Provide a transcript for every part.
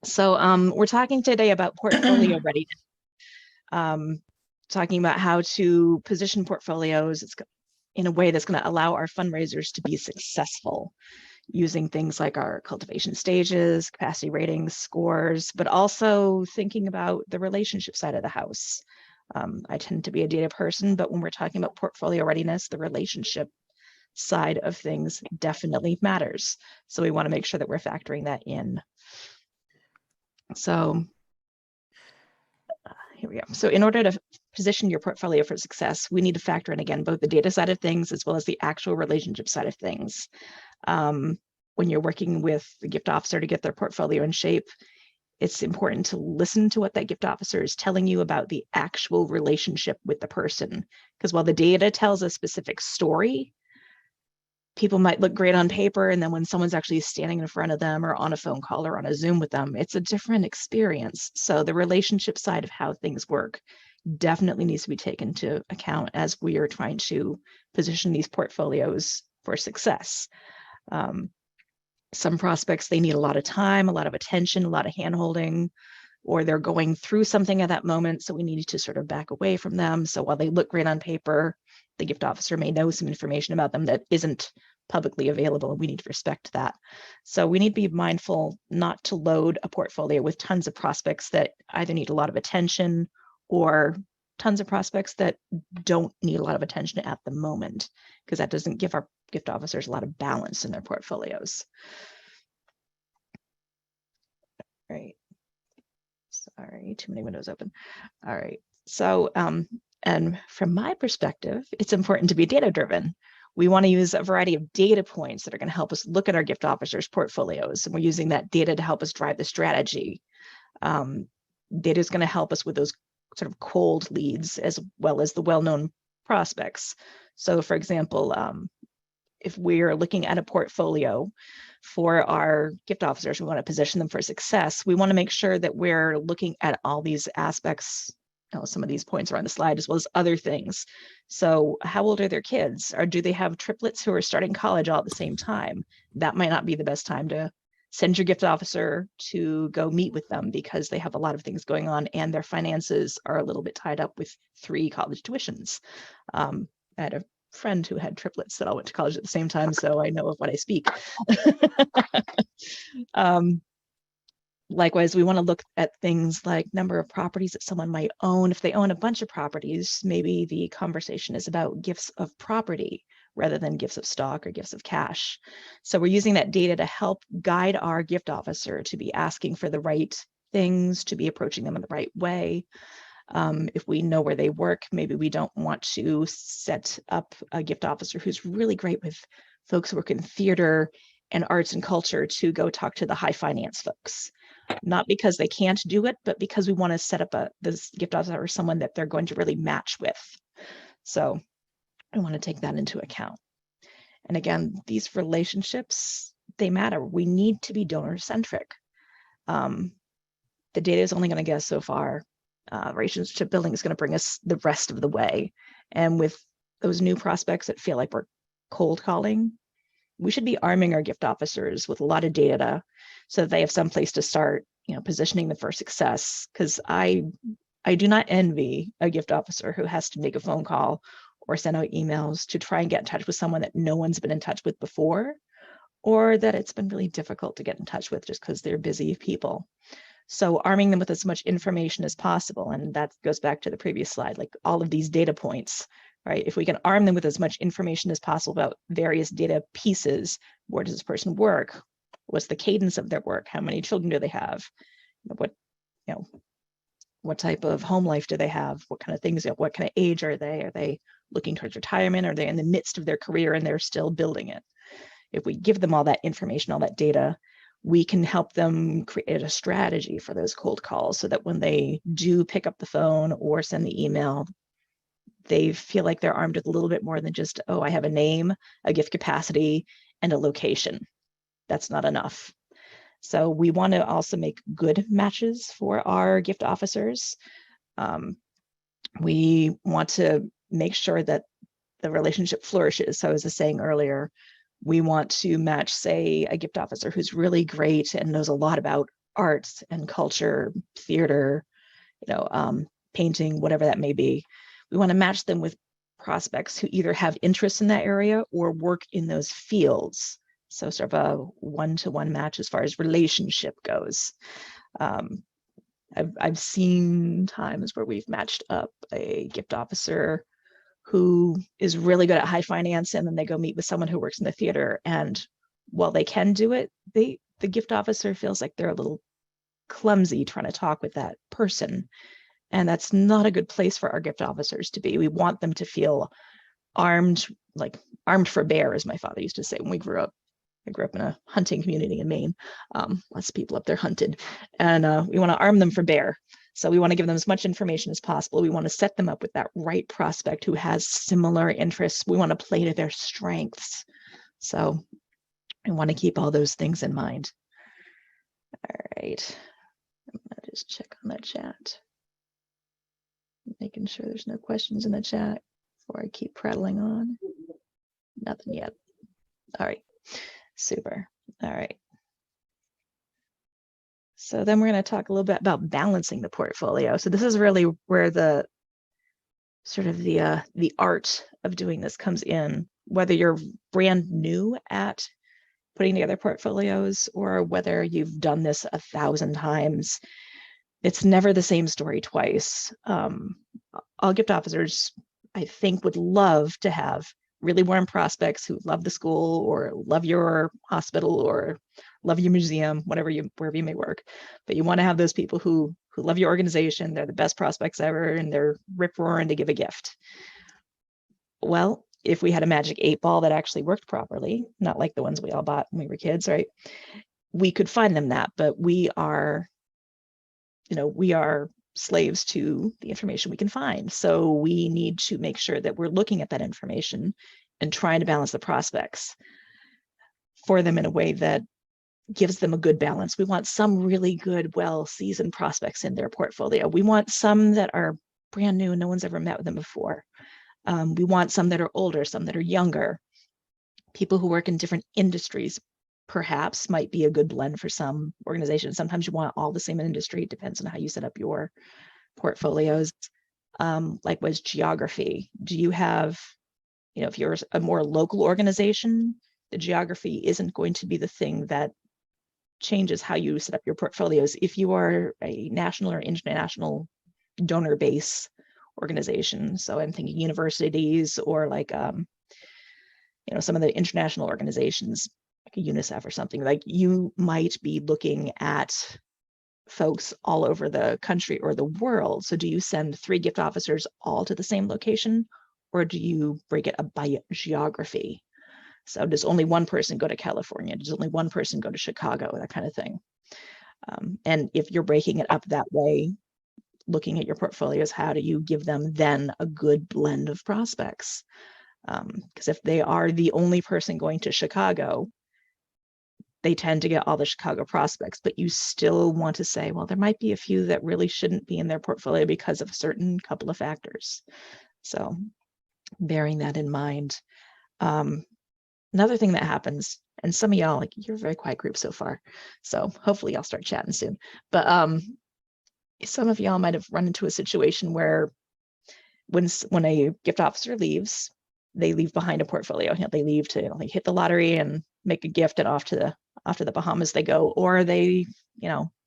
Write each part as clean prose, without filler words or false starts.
So we're talking today about portfolio readiness, um, talking about how to position portfolios in a way that's going to allow our fundraisers to be successful using things like our cultivation stages, capacity ratings, scores, but also thinking about the relationship side of the house. I tend to be a data person, but when we're talking about portfolio readiness, the relationship side of things definitely matters. So we want to make sure that we're factoring that in. So here we go. So in order to position your portfolio for success, we need to factor in, again, both the data side of things as well as the actual relationship side of things. When you're working with the gift officer to get their portfolio in shape, it's important to listen to what that gift officer is telling you about the actual relationship with the person. Because while the data tells a specific story, people might look great on paper, and then when someone's actually standing in front of them or on a phone call or on a Zoom with them, it's a different experience. So the relationship side of how things work definitely needs to be taken into account as we are trying to position these portfolios for success. Some prospects, they need a lot of time, a lot of attention, a lot of handholding, or they're going through something at that moment. So we need to sort of back away from them. So while they look great on paper, the gift officer may know some information about them that isn't publicly available, and we need to respect that. So we need to be mindful not to load a portfolio with tons of prospects that either need a lot of attention or tons of prospects that don't need a lot of attention at the moment, because that doesn't give our gift officers a lot of balance in their portfolios. All right. Sorry, too many windows open. All right. So, and from my perspective, it's important to be data-driven. We want to use a variety of data points that are going to help us look at our gift officers' portfolios, and we're using that data to help us drive the strategy. Data is going to help us with those sort of cold leads as well as the well-known prospects. So, for example, if we're looking at a portfolio for our gift officers, we want to position them for success. We want to make sure that we're looking at all these aspects. Some of these points are on the slide, as well as other things. So how old are their kids? Or do they have triplets who are starting college all at the same time? That might not be the best time to send your gift officer to go meet with them, because they have a lot of things going on and their finances are a little bit tied up with 3 college tuitions. I had a friend who had triplets that all went to college at the same time, so I know of what I speak. Likewise, we want to look at things like number of properties that someone might own. If they own a bunch of properties, maybe the conversation is about gifts of property rather than gifts of stock or gifts of cash. So we're using that data to help guide our gift officer to be asking for the right things, to be approaching them in the right way. If we know where they work, maybe we don't want to set up a gift officer who's really great with folks who work in theater and arts and culture to go talk to the high finance folks. Not because they can't do it, but because we want to set up this gift officer or someone that they're going to really match with. So I want to take that into account. And again, these relationships, they matter. We need to be donor-centric. The data is only going to get us so far. Relationship building is going to bring us the rest of the way. And with those new prospects that feel like we're cold calling, we should be arming our gift officers with a lot of data so that they have some place to start, positioning them for success. Because I do not envy a gift officer who has to make a phone call or send out emails to try and get in touch with someone that no one's been in touch with before, or that it's been really difficult to get in touch with just because they're busy people. So arming them with as much information as possible, and that goes back to the previous slide, like all of these data points, right? If we can arm them with as much information as possible about various data pieces, where does this person work? What's the cadence of their work? How many children do they have? What type of home life do they have? What kind of things, what kind of age are they? Are they looking towards retirement? Are they in the midst of their career and they're still building it? If we give them all that information, all that data, we can help them create a strategy for those cold calls so that when they do pick up the phone or send the email, they feel like they're armed with a little bit more than just, oh, I have a name, a gift capacity, and a location. That's not enough. So we want to also make good matches for our gift officers. We want to make sure that the relationship flourishes. So as I was saying earlier, we want to match, say, a gift officer who's really great and knows a lot about arts and culture, theater, painting, whatever that may be. We want to match them with prospects who either have interest in that area or work in those fields. So sort of a one-to-one match as far as relationship goes. I've seen times where we've matched up a gift officer who is really good at high finance, and then they go meet with someone who works in the theater. And while they can do it, the gift officer feels like they're a little clumsy trying to talk with that person. And that's not a good place for our gift officers to be. We want them to feel armed, like armed for bear, as my father used to say when we grew up. I grew up in a hunting community in Maine. Lots of people up there hunted. And we want to arm them for bear. So we want to give them as much information as possible. We want to set them up with that right prospect who has similar interests. We want to play to their strengths. So I want to keep all those things in mind. All right. I'm going to just check on that chat. Making sure there's no questions in the chat before I keep prattling on. Nothing yet. All right. Super. All right. So then we're going to talk a little bit about balancing the portfolio. So this is really where the sort of the art of doing this comes in, whether you're brand new at putting together portfolios or whether you've done this 1,000 times. It's never the same story twice. All gift officers, I think, would love to have really warm prospects who love the school or love your hospital or love your museum, wherever you may work. But you want to have those people who love your organization. They're the best prospects ever, and they're rip-roaring to give a gift. Well, if we had a magic 8-ball that actually worked properly, not like the ones we all bought when we were kids, right? We could find them that, but we are slaves to the information we can find. So we need to make sure that we're looking at that information and trying to balance the prospects for them in a way that gives them a good balance. We want some really good, well-seasoned prospects in their portfolio. We want some that are brand new and no one's ever met with them before. We want some that are older, some that are younger. People who work in different industries perhaps might be a good blend for some organizations. Sometimes you want all the same industry. It depends on how you set up your portfolios. Likewise, geography. Do you have, if you're a more local organization, the geography isn't going to be the thing that changes how you set up your portfolios. If you are a national or international donor base organization, so I'm thinking universities or like, some of the international organizations, like a UNICEF or something, like you might be looking at folks all over the country or the world. So do you send 3 gift officers all to the same location, or do you break it up by geography? So does only one person go to California? Does only one person go to Chicago? That kind of thing. And if you're breaking it up that way, looking at your portfolios, how do you give them then a good blend of prospects? Because if they are the only person going to Chicago, they tend to get all the Chicago prospects, but you still want to say, well, there might be a few that really shouldn't be in their portfolio because of a certain couple of factors. So bearing that in mind. Another thing that happens, and some of y'all, you're a very quiet group so far, so hopefully I'll start chatting soon. But some of y'all might have run into a situation where when a gift officer leaves, they leave behind a portfolio. They leave to hit the lottery and make a gift, and off to the Bahamas they go, or they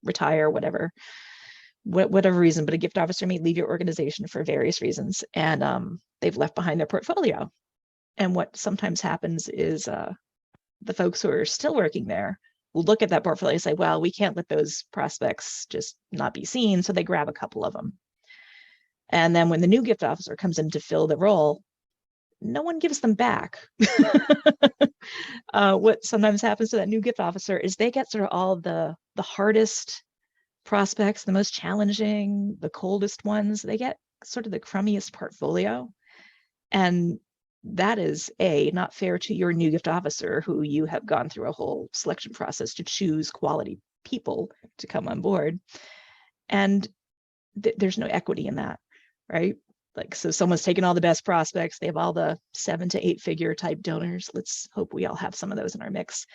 retire, whatever reason. But a gift officer may leave your organization for various reasons, and they've left behind their portfolio. And what sometimes happens is the folks who are still working there will look at that portfolio and say, well, we can't let those prospects just not be seen. So they grab a couple of them. And then when the new gift officer comes in to fill the role, no one gives them back. What sometimes happens to that new gift officer is they get sort of all the hardest prospects, the most challenging, the coldest ones. They get sort of the crummiest portfolio. And that is not fair to your new gift officer, who you have gone through a whole selection process to choose quality people to come on board. And there's no equity in that, right? So someone's taken all the best prospects. They have all the 7 to 8 figure type donors. Let's hope we all have some of those in our mix.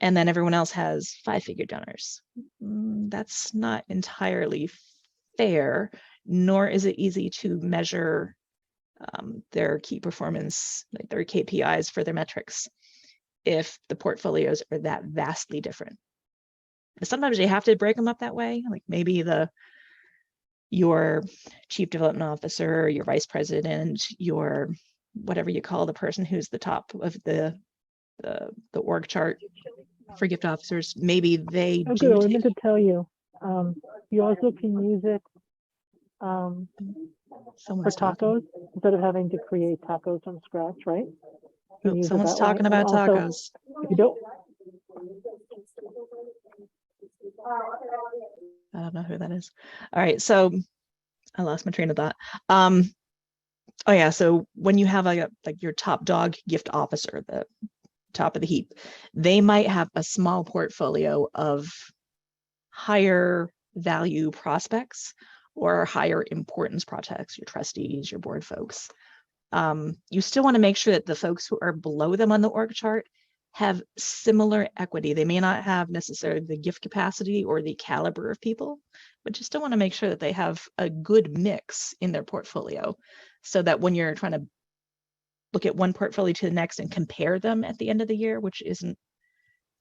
and then everyone else has 5-figure donors. That's not entirely fair, nor is it easy to measure their key performance, like their KPIs for their metrics, if the portfolios are that vastly different. Sometimes you have to break them up that way. Like maybe your chief development officer, your vice president, your whatever you call the person who's the top of the org chart for gift officers, maybe they Oh, do good. I meant to tell you. You also can use it for tacos instead of having to create tacos from scratch, right? Oh, someone's talking about tacos. If you don't, I don't know who that is. All right, so I lost my train of thought. Oh yeah, so when you have like your top dog gift officer, the top of the heap, they might have a small portfolio of higher value prospects or higher importance prospects, your trustees, your board folks. You still want to make sure that the folks who are below them on the org chart have similar equity. They may not have necessarily the gift capacity or the caliber of people, but you still want to make sure that they have a good mix in their portfolio, so that when you're trying to look at one portfolio to the next and compare them at the end of the year, which isn't,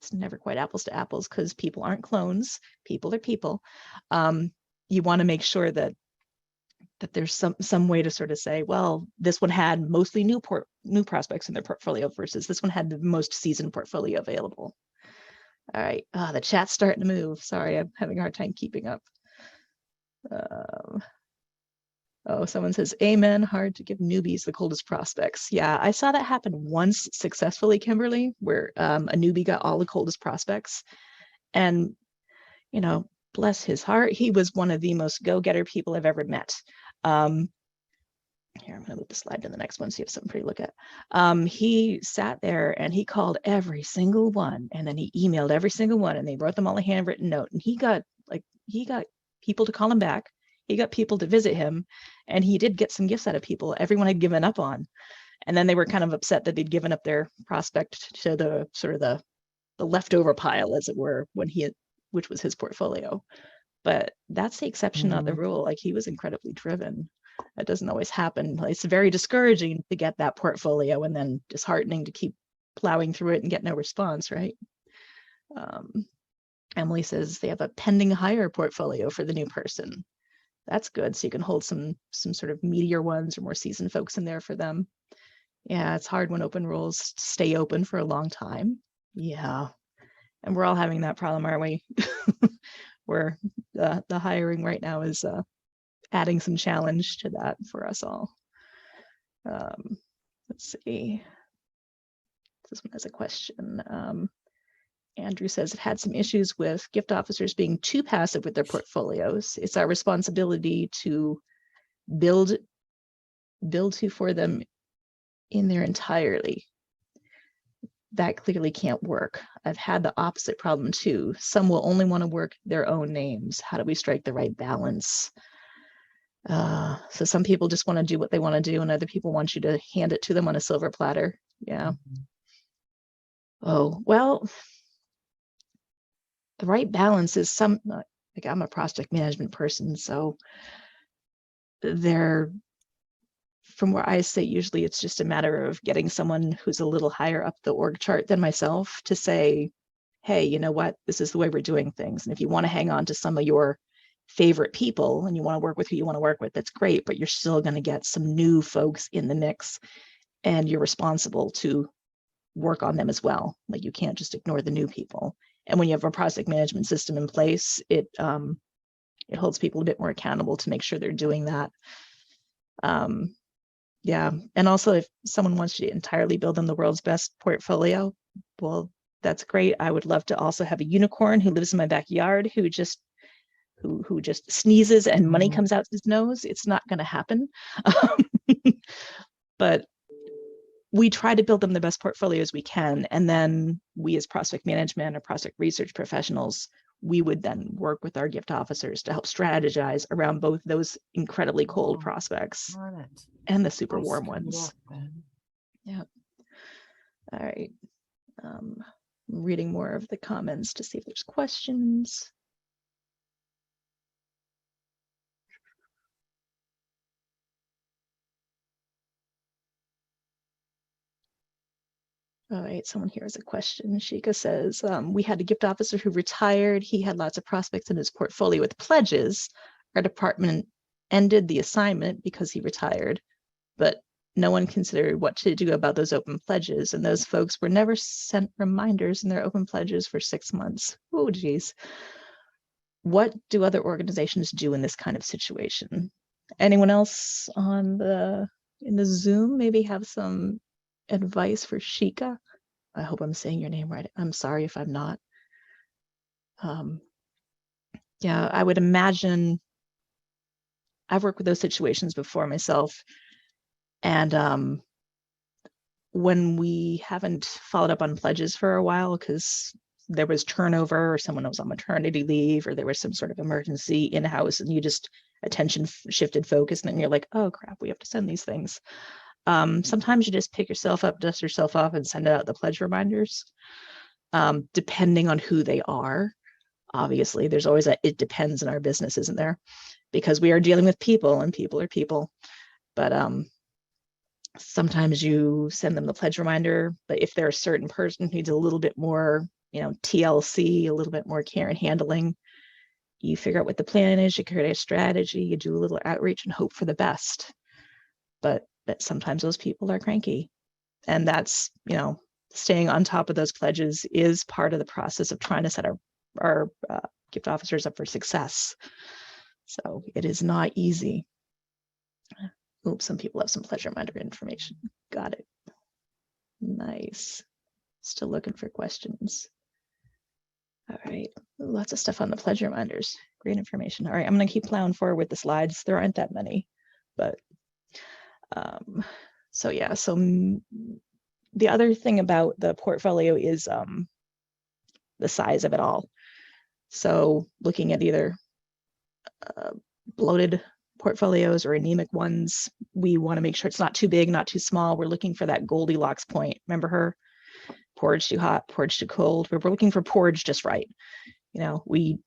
it's never quite apples to apples because people aren't clones, people are people. You want to make sure that there's some way to sort of say, well, this one had mostly new prospects in their portfolio versus this one had the most seasoned portfolio available. All right, the chat's starting to move. Sorry, I'm having a hard time keeping up. Oh, someone says, amen, hard to give newbies the coldest prospects. Yeah, I saw that happen once successfully, Kimberly, where a newbie got all the coldest prospects. And, you know, bless his heart, he was one of the most go-getter people I've ever met. Here, I'm going to move the slide to the next one so you have something pretty to look at. He sat there and he called every single one, and then he emailed every single one, and they wrote them all a handwritten note. And he got people to call him back. He got people to visit him, and he did get some gifts out of people everyone had given up on. And then they were kind of upset that they'd given up their prospect to the sort of the leftover pile, as it were, which was his portfolio. But that's the exception, not the rule. Like, he was incredibly driven. That doesn't always happen. It's very discouraging to get that portfolio and then disheartening to keep plowing through it and get no response, right? Emily says they have a pending hire portfolio for the new person. That's good. So you can hold some sort of meatier ones or more seasoned folks in there for them. Yeah, it's hard when open roles stay open for a long time. Yeah. And we're all having that problem, aren't we? Where the hiring right now is adding some challenge to that for us all. Let's see. This one has a question. Andrew says, I've had some issues with gift officers being too passive with their portfolios. It's our responsibility to build for them in their entirety. That clearly can't work. I've had the opposite problem too. Some will only want to work their own names. How do we strike the right balance? So some people just want to do what they want to do, and other people want you to hand it to them on a silver platter. Yeah. Oh, well, the right balance is like, I'm a project management person, so from where I sit, usually it's just a matter of getting someone who's a little higher up the org chart than myself to say, hey, you know what, this is the way we're doing things. And if you want to hang on to some of your favorite people and you want to work with who you want to work with, that's great, but you're still going to get some new folks in the mix, and you're responsible to work on them as well. Like, you can't just ignore the new people. And when you have a project management system in place, it holds people a bit more accountable to make sure they're doing that. Yeah, and also if someone wants you to entirely build them the world's best portfolio, well, that's great. I would love to also have a unicorn who lives in my backyard who just sneezes and money comes out his nose. It's not going to happen. But we try to build them the best portfolios we can, and then we as prospect management or prospect research professionals, we would then work with our gift officers to help strategize around both those incredibly cold prospects and the super warm ones. Yeah. All right. reading more of the comments to see if there's questions. All right, someone here has a question. Shika says, we had a gift officer who retired. He had lots of prospects in his portfolio with pledges. Our department ended the assignment because he retired, but no one considered what to do about those open pledges. And those folks were never sent reminders in their open pledges for 6 months. Oh, geez. What do other organizations do in this kind of situation? Anyone else in the Zoom maybe have some advice for Shika? I hope I'm saying your name right. I'm sorry if I'm not. Yeah, I would imagine I've worked with those situations before myself. And when we haven't followed up on pledges for a while because there was turnover or someone was on maternity leave or there was some sort of emergency in-house and you just attention shifted focus and then you're like, oh crap, we have to send these things. Sometimes you just pick yourself up, dust yourself off and send out the pledge reminders, depending on who they are. Obviously, there's always a it depends in our business, isn't there? Because we are dealing with people and people are people. But sometimes you send them the pledge reminder, but if they're a certain person who needs a little bit more, TLC, a little bit more care and handling, you figure out what the plan is, you create a strategy, you do a little outreach and hope for the best. But sometimes those people are cranky. And that's, staying on top of those pledges is part of the process of trying to set our gift officers up for success. So it is not easy. Oops, some people have some pledge reminder information. Got it. Nice. Still looking for questions. All right, lots of stuff on the pledge reminders. Great information. All right, I'm gonna keep plowing forward with the slides. There aren't that many, but so yeah, so the other thing about the portfolio is the size of it all. So looking at either bloated portfolios or anemic ones, we want to make sure it's not too big, not too small. We're looking for that Goldilocks point. Remember her? Porridge too hot, porridge too cold. We're looking for porridge just right. We,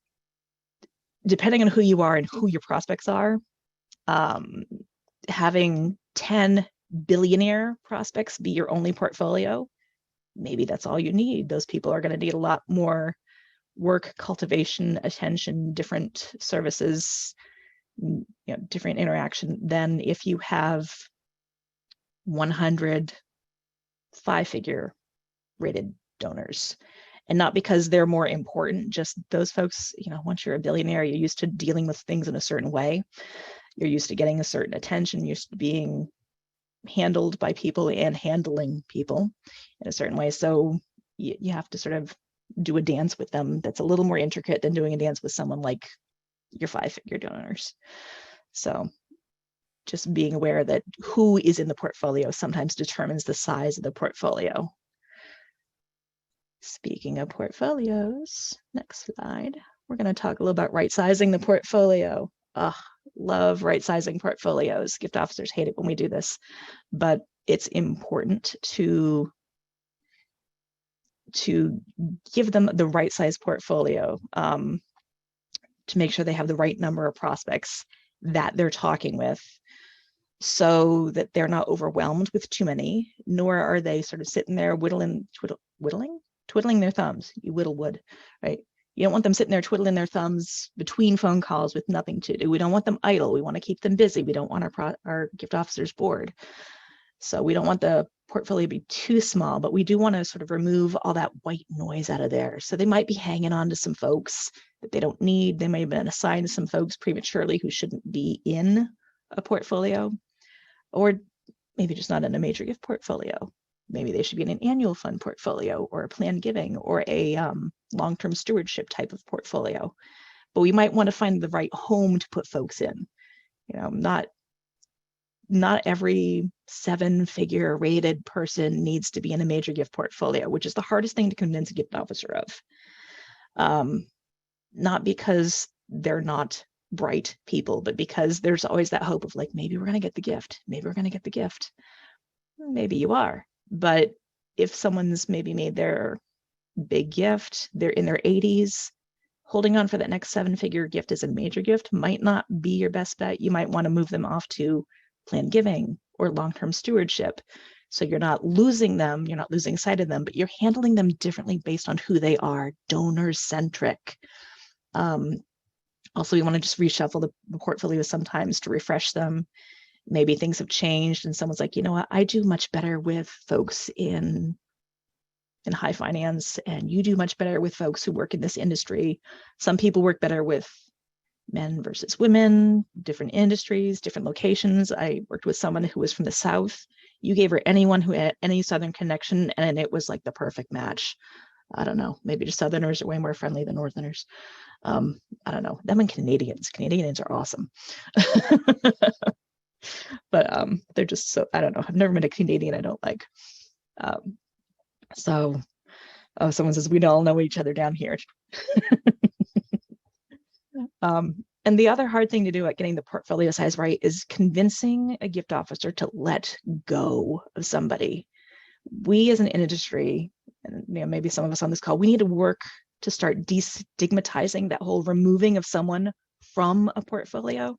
depending on who you are and who your prospects are, having 10 billionaire prospects be your only portfolio, maybe that's all you need. Those people are going to need a lot more work, cultivation, attention, different services, different interaction than if you have 100 5-figure rated donors. And not because they're more important, just those folks, once you're a billionaire, you're used to dealing with things in a certain way. You're used to getting a certain attention, you're used to being handled by people and handling people in a certain way. So you have to sort of do a dance with them that's a little more intricate than doing a dance with someone like your 5-figure donors. So just being aware that who is in the portfolio sometimes determines the size of the portfolio. Speaking of portfolios, next slide, we're going to talk a little about right sizing the portfolio. Love right sizing portfolios. Gift officers hate it when we do this, but it's important to give them the right size portfolio, to make sure they have the right number of prospects that they're talking with, so that they're not overwhelmed with too many, nor are they sort of sitting there twiddling their thumbs. You whittle wood, right? You don't want them sitting there twiddling their thumbs between phone calls with nothing to do. We don't want them idle. We want to keep them busy. We don't want our gift officers bored. So we don't want the portfolio to be too small, but we do want to sort of remove all that white noise out of there. So they might be hanging on to some folks that they don't need. They may have been assigned to some folks prematurely who shouldn't be in a portfolio, or maybe just not in a major gift portfolio. Maybe they should be in an annual fund portfolio or a planned giving or a long-term stewardship type of portfolio. But we might want to find the right home to put folks in. Not every 7-figure rated person needs to be in a major gift portfolio, which is the hardest thing to convince a gift officer of. Not because they're not bright people, but because there's always that hope of like, maybe we're going to get the gift. Maybe we're going to get the gift. Maybe you are. But if someone's maybe made their big gift. They're in their 80s. Holding on for that next 7-figure gift as a major gift might not be your best bet. You might want to move them off to planned giving or long-term stewardship. So you're not losing them, you're not losing sight of them, but you're handling them differently based on who they are, donor-centric. Also, you want to just reshuffle the portfolio sometimes to refresh them. Maybe things have changed and someone's like, you know what, I do much better with folks in high finance, and you do much better with folks who work in this industry. Some people work better with men versus women, different industries, different locations. I worked with someone who was from the South. You gave her anyone who had any Southern connection, and it was like the perfect match. I don't know, maybe just Southerners are way more friendly than Northerners. I don't know, them and Canadians. Canadians are awesome. But they're just so, I don't know, I've never met a Canadian I don't like. So, someone says we all know each other down here. And the other hard thing to do at getting the portfolio size right is convincing a gift officer to let go of somebody. We as an industry, and maybe some of us on this call, we need to work to start destigmatizing that whole removing of someone from a portfolio,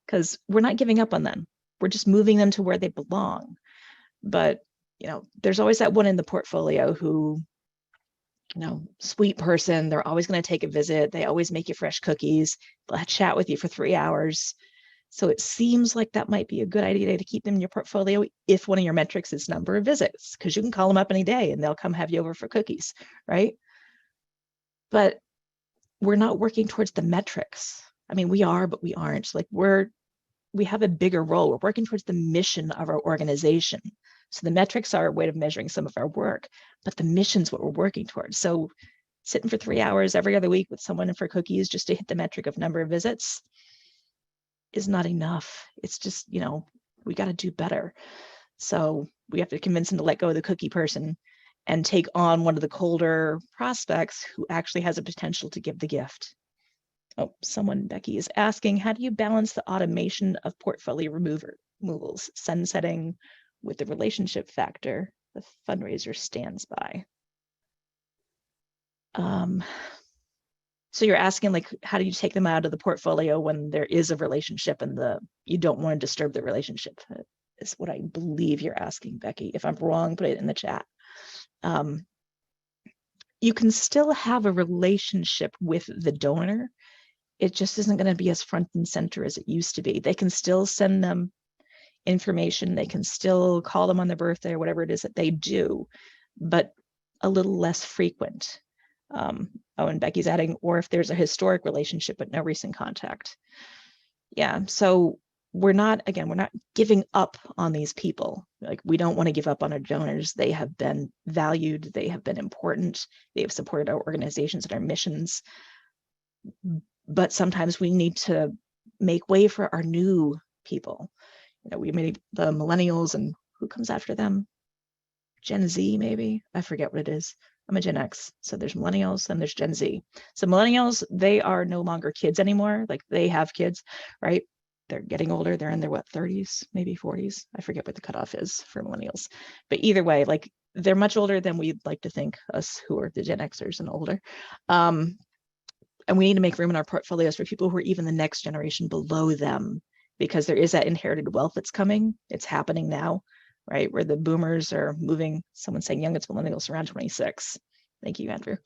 because we're not giving up on them. We're just moving them to where they belong. But there's always that one in the portfolio who, sweet person, they're always going to take a visit. They always make you fresh cookies. They'll chat with you for 3 hours. So it seems like that might be a good idea to keep them in your portfolio if one of your metrics is number of visits, because you can call them up any day and they'll come have you over for cookies, right? But we're not working towards the metrics. I mean, we are, but we aren't. Like we have a bigger role. We're working towards the mission of our organization. So the metrics are a way of measuring some of our work, but the mission's what we're working towards. So sitting for 3 hours every other week with someone for cookies just to hit the metric of number of visits is not enough. It's just, we got to do better. So we have to convince them to let go of the cookie person and take on one of the colder prospects who actually has a potential to give the gift. Oh, Becky is asking, how do you balance the automation of portfolio removals, sunsetting with the relationship factor the fundraiser stands by? So you're asking, like, how do you take them out of the portfolio when there is a relationship and you don't want to disturb the relationship? Is what I believe you're asking, Becky. If I'm wrong, put it in the chat. You can still have a relationship with the donor. It just isn't going to be as front and center as it used to be. They can still send them information. They can still call them on their birthday or whatever it is that they do, but a little less frequent. And Becky's adding, or if there's a historic relationship but no recent contact. Yeah, so we're not giving up on these people. Like, we don't want to give up on our donors. They have been valued. They have been important. They have supported our organizations and our missions. But sometimes we need to make way for our new people. We made the millennials, and who comes after them? Gen Z, maybe? I forget what it is. I'm a Gen X. So there's millennials, then there's Gen Z. So millennials, they are no longer kids anymore. Like, they have kids, right? They're getting older. They're in their 30s, maybe 40s. I forget what the cutoff is for millennials. But either way, like, they're much older than we'd like to think, us who are the Gen Xers and older. And we need to make room in our portfolios for people who are even the next generation below them, because there is that inherited wealth that's coming. It's happening now, right? Where the boomers are moving. Someone's saying youngest millennials around 26. Thank you, Andrew.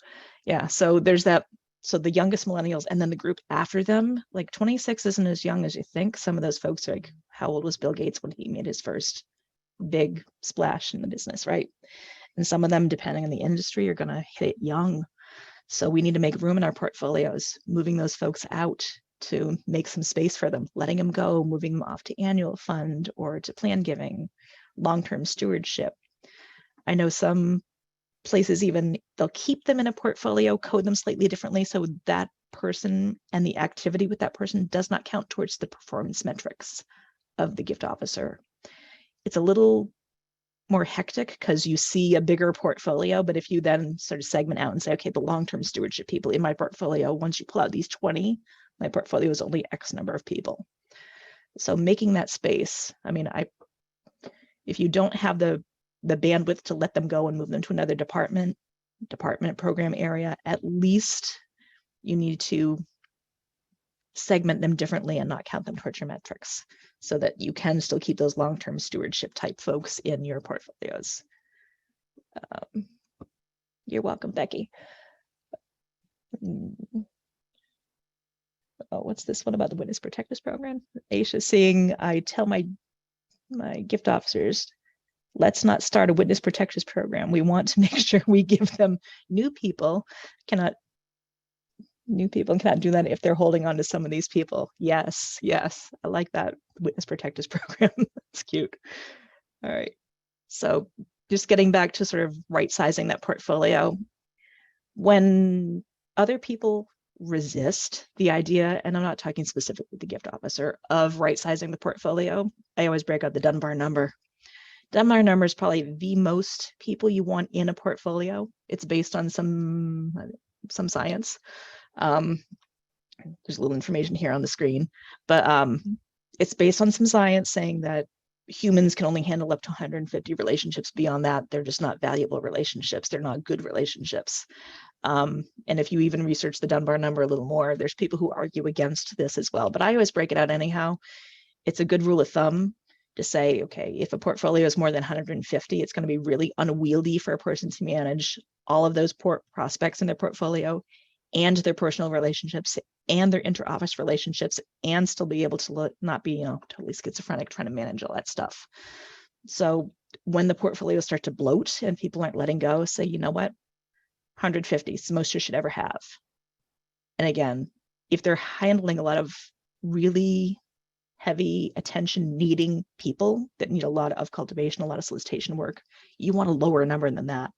Yeah, so there's that. So the youngest millennials, and then the group after them, like 26 isn't as young as you think. Some of those folks are like, how old was Bill Gates when he made his first big splash in the business, right? And some of them, depending on the industry, are going to hit it young. So we need to make room in our portfolios, moving those folks out to make some space for them, letting them go, moving them off to annual fund or to plan giving, long-term stewardship. I know some places even, they'll keep them in a portfolio, code them slightly differently so that person and the activity with that person does not count towards the performance metrics of the gift officer. It's a little more hectic because you see a bigger portfolio, but if you then sort of segment out and say, okay, the long-term stewardship people in my portfolio, once you pull out these 20, my portfolio is only X number of people. So making that space, I mean, if you don't have the bandwidth to let them go and move them to another department, department, program area, at least you need to segment them differently and not count them towards your metrics so that you can still keep those long-term stewardship type folks in your portfolios. You're welcome, Becky. Oh, what's this one about the Witness Protectors Program? Aisha saying, I tell my gift officers, let's not start a Witness Protectors Program. We want to make sure we give them new people cannot do that if they're holding on to some of these people. Yes, I like that Witness Protectors Program. That's cute. All right. So just getting back to sort of right sizing that portfolio. When other people resist the idea, and I'm not talking specifically the gift officer, of right sizing the portfolio, I always break out the Dunbar number. Dunbar number is probably the most people you want in a portfolio. It's based on some science. There's a little information here on the screen, but it's based on some science saying that humans can only handle up to 150 relationships. Beyond that, they're just not valuable relationships. They're not good relationships. And if you even research the Dunbar number a little more, there's people who argue against this as well. But I always break it out anyhow. It's a good rule of thumb to say, okay, if a portfolio is more than 150, it's going to be really unwieldy for a person to manage all of those prospects in their portfolio and their personal relationships and their inter-office relationships, and still be able to not be, totally schizophrenic trying to manage all that stuff. So when the portfolios start to bloat and people aren't letting go, say, you know what, 150 is the most you should ever have. And again, if they're handling a lot of really heavy attention needing people that need a lot of cultivation, a lot of solicitation work, you want a lower number than that.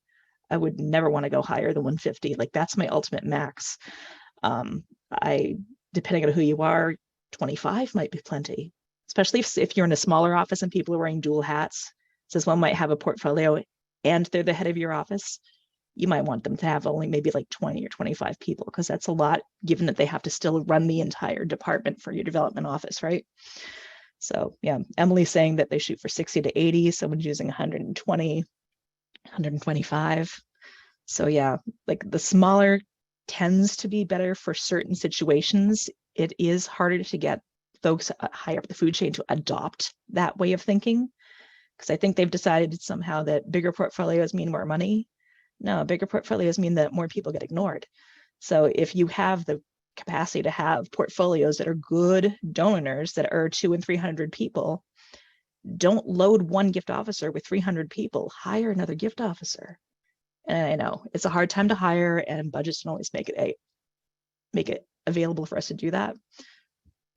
I would never want to go higher than 150. Like, that's my ultimate max. Depending on who you are, 25 might be plenty, especially if you're in a smaller office and people are wearing dual hats. Says one might have a portfolio and they're the head of your office. You might want them to have only maybe like 20 or 25 people, because that's a lot, given that they have to still run the entire department for your development office, right? So yeah, Emily's saying that they shoot for 60 to 80. Someone's using 120, 125. So yeah, like the smaller tends to be better for certain situations. It is harder to get folks higher up the food chain to adopt that way of thinking, because I think they've decided somehow that bigger portfolios mean more money. No, bigger portfolios mean that more people get ignored. So if you have the capacity to have portfolios that are good donors that are 200 and 300 people, don't load one gift officer with 300 people, hire another gift officer. And I know it's a hard time to hire, and budgets don't always make it available for us to do that.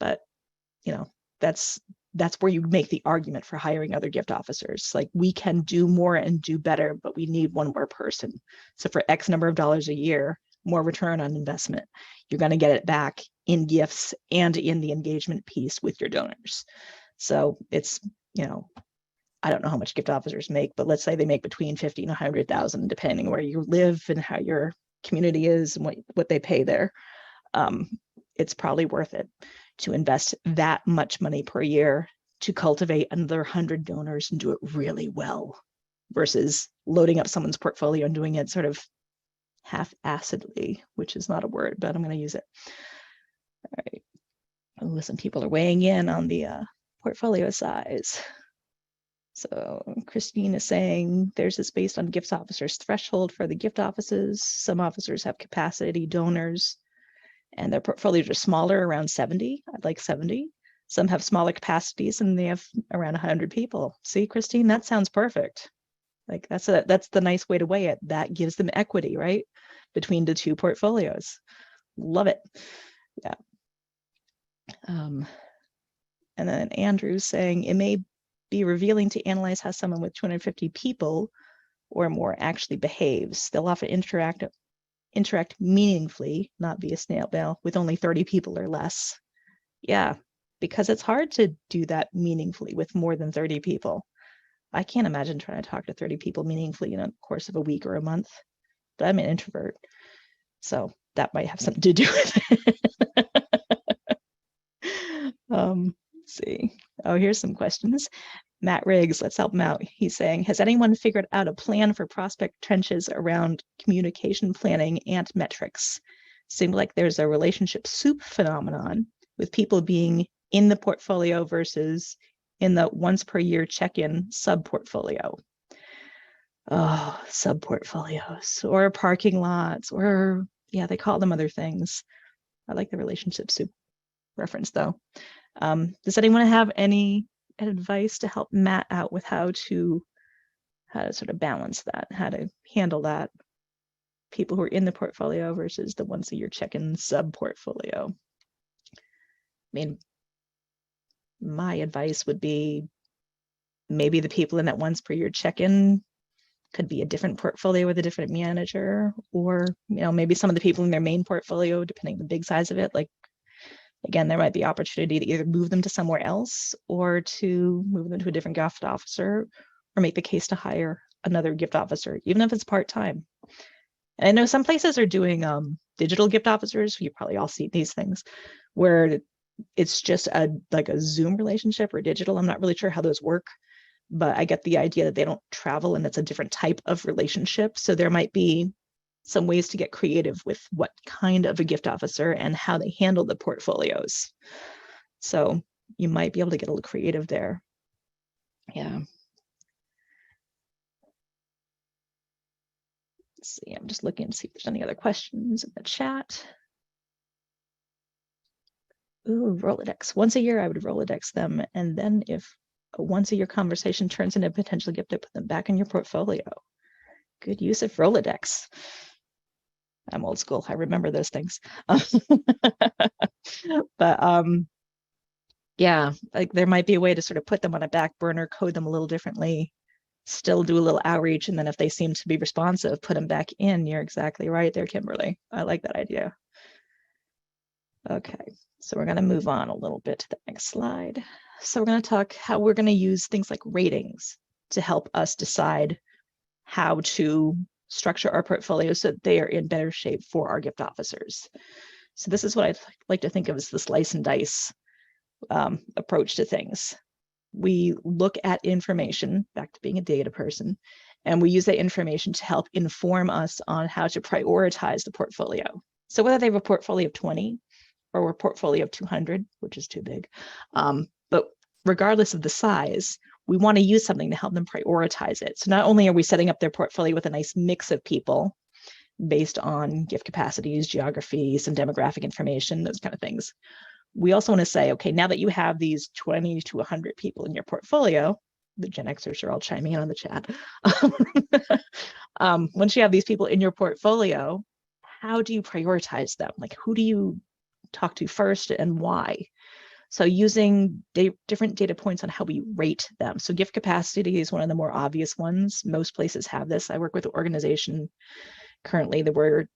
But that's where you make the argument for hiring other gift officers. Like, we can do more and do better, but we need one more person. So for X number of dollars a year, more return on investment, you're going to get it back in gifts and in the engagement piece with your donors. So it's, I don't know how much gift officers make, but let's say they make between 50 and 100,000, depending where you live and how your community is and what they pay there. It's probably worth it to invest that much money per year to cultivate another 100 donors and do it really well, versus loading up someone's portfolio and doing it sort of half-assedly, which is not a word, but I'm going to use it. All right. Oh, some people are weighing in on the portfolio size. So Christine is saying theirs is based on gift officers' threshold for the gift offices. Some officers have capacity donors, and their portfolios are smaller, around 70. I'd like 70. Some have smaller capacities, and they have around 100 people. See, Christine, that sounds perfect. Like, that's the nice way to weigh it. That gives them equity, right, between the two portfolios. Love it. Yeah. And then Andrew's saying it may be revealing to analyze how someone with 250 people or more actually behaves. They'll often interact meaningfully, not via snail mail, with only 30 people or less. Yeah, because it's hard to do that meaningfully with more than 30 people. I can't imagine trying to talk to 30 people meaningfully in the course of a week or a month, but I'm an introvert, so that might have something to do with it. Let's see. Oh, here's some questions. Matt Riggs, let's help him out. He's saying, has anyone figured out a plan for prospect trenches around communication planning and metrics? Seems like there's a relationship soup phenomenon with people being in the portfolio versus in the once per year check-in sub-portfolio. Oh, sub-portfolios or parking lots, or yeah, they call them other things. I like the relationship soup reference though. Does anyone have any advice to help Matt out with how to sort of balance that, how to handle that? People who are in the portfolio versus the ones that you're checking sub-portfolio. I mean, my advice would be maybe the people in that once per year check-in could be a different portfolio with a different manager, or maybe some of the people in their main portfolio, depending on the big size of it, like again, there might be opportunity to either move them to somewhere else or to move them to a different gift officer, or make the case to hire another gift officer, even if it's part-time. And I know some places are doing digital gift officers. You probably all see these things where it's just like a Zoom relationship or digital. I'm not really sure how those work, but I get the idea that they don't travel and it's a different type of relationship. So there might be some ways to get creative with what kind of a gift officer and how they handle the portfolios. So you might be able to get a little creative there. Yeah. Let's see, I'm just looking to see if there's any other questions in the chat. Ooh, Rolodex. Once a year, I would Rolodex them. And then if a once a year conversation turns into a potential gift, to put them back in your portfolio. Good use of Rolodex. I'm old school. I remember those things. But yeah, like there might be a way to sort of put them on a back burner, code them a little differently, still do a little outreach, and then if they seem to be responsive, put them back in. You're exactly right there, Kimberly. I like that idea. Okay, so we're going to move on a little bit to the next slide. So we're going to talk how we're going to use things like ratings to help us decide how to structure our portfolio so that they are in better shape for our gift officers. So this is what I'd like to think of as the slice and dice approach to things. We look at information, back to being a data person, and we use that information to help inform us on how to prioritize the portfolio. So whether they have a portfolio of 20 or a portfolio of 200, which is too big, but regardless of the size, we want to use something to help them prioritize it. So not only are we setting up their portfolio with a nice mix of people based on gift capacities, geography, some demographic information, those kind of things, we also want to say, okay, now that you have these 20 to 100 people in your portfolio, the Gen Xers are all chiming in on the chat. Once you have these people in your portfolio, how do you prioritize them? Like, who do you talk to first and why? So using different data points on how we rate them. So gift capacity is one of the more obvious ones. Most places have this. I work with an organization currently where